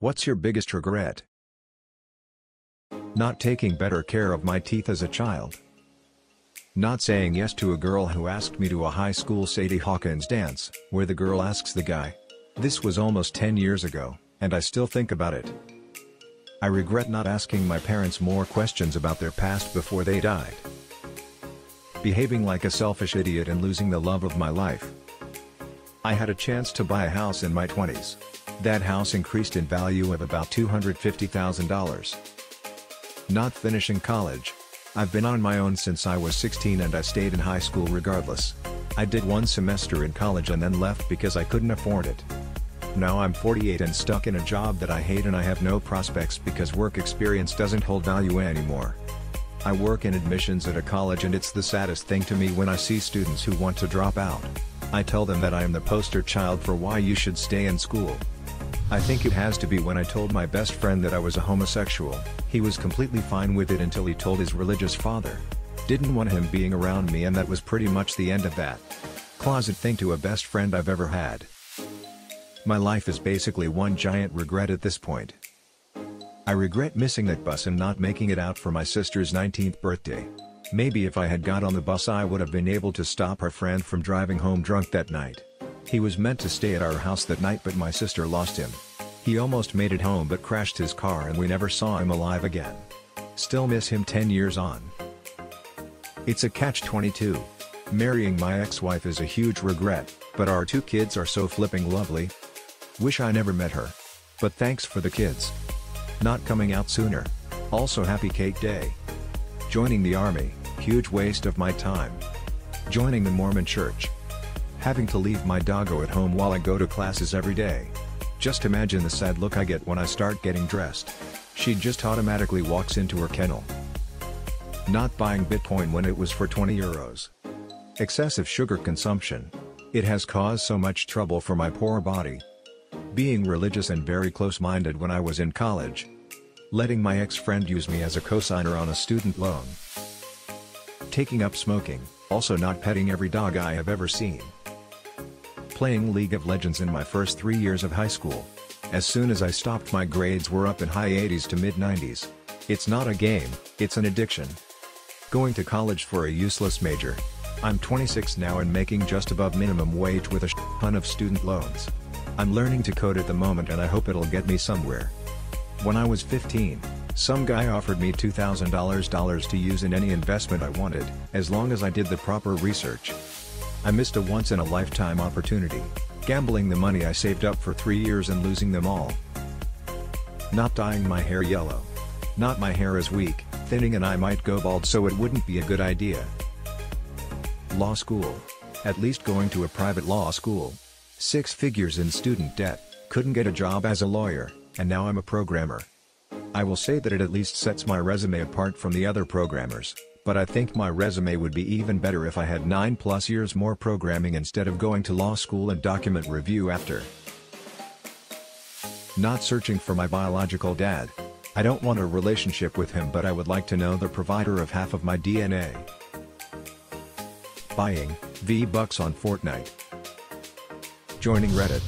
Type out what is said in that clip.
What's your biggest regret? Not taking better care of my teeth as a child. Not saying yes to a girl who asked me to a high school Sadie Hawkins dance, where the girl asks the guy. This was almost 10 years ago, and I still think about it. I regret not asking my parents more questions about their past before they died. Behaving like a selfish idiot and losing the love of my life. I had a chance to buy a house in my 20s. That house increased in value of about $250,000. Not finishing college. I've been on my own since I was 16 and I stayed in high school regardless. I did one semester in college and then left because I couldn't afford it. Now I'm 48 and stuck in a job that I hate and I have no prospects because work experience doesn't hold value anymore. I work in admissions at a college and it's the saddest thing to me when I see students who want to drop out. I tell them that I am the poster child for why you should stay in school. I think it has to be when I told my best friend that I was a homosexual. He was completely fine with it until he told his religious father. Didn't want him being around me and that was pretty much the end of that. Closet thing to a best friend I've ever had. My life is basically one giant regret at this point. I regret missing that bus and not making it out for my sister's 19th birthday. Maybe if I had got on the bus I would have been able to stop our friend from driving home drunk that night. He was meant to stay at our house that night but my sister lost him. He almost made it home but crashed his car and we never saw him alive again. Still miss him 10 years on. It's a catch-22. Marrying my ex-wife is a huge regret, but our 2 kids are so flipping lovely. Wish I never met her. But thanks for the kids. Not coming out sooner. Also happy cake day. Joining the army, huge waste of my time. Joining the Mormon church. Having to leave my doggo at home while I go to classes every day. Just imagine the sad look I get when I start getting dressed. She just automatically walks into her kennel. Not buying Bitcoin when it was for 20 euros. Excessive sugar consumption. It has caused so much trouble for my poor body. Being religious and very close-minded when I was in college. Letting my ex-friend use me as a cosigner on a student loan. Taking up smoking, also not petting every dog I have ever seen. Playing League of Legends in my first 3 years of high school. As soon as I stopped my grades were up in high 80s to mid 90s. It's not a game, it's an addiction. Going to college for a useless major. I'm 26 now and making just above minimum wage with a ton of student loans. I'm learning to code at the moment and I hope it'll get me somewhere. When I was 15, some guy offered me $2,000 to use in any investment I wanted, as long as I did the proper research. I missed a once-in-a-lifetime opportunity, gambling the money I saved up for 3 years and losing them all. Not dyeing my hair yellow. Not my hair is weak, thinning and I might go bald so it wouldn't be a good idea. Law school. At least going to a private law school. 6 figures in student debt, couldn't get a job as a lawyer, and now I'm a programmer. I will say that it at least sets my resume apart from the other programmers, but I think my resume would be even better if I had 9+ years more programming instead of going to law school and document review after. Not searching for my biological dad. I don't want a relationship with him but I would like to know the provider of half of my DNA. Buying V-Bucks on Fortnite. Joining Reddit.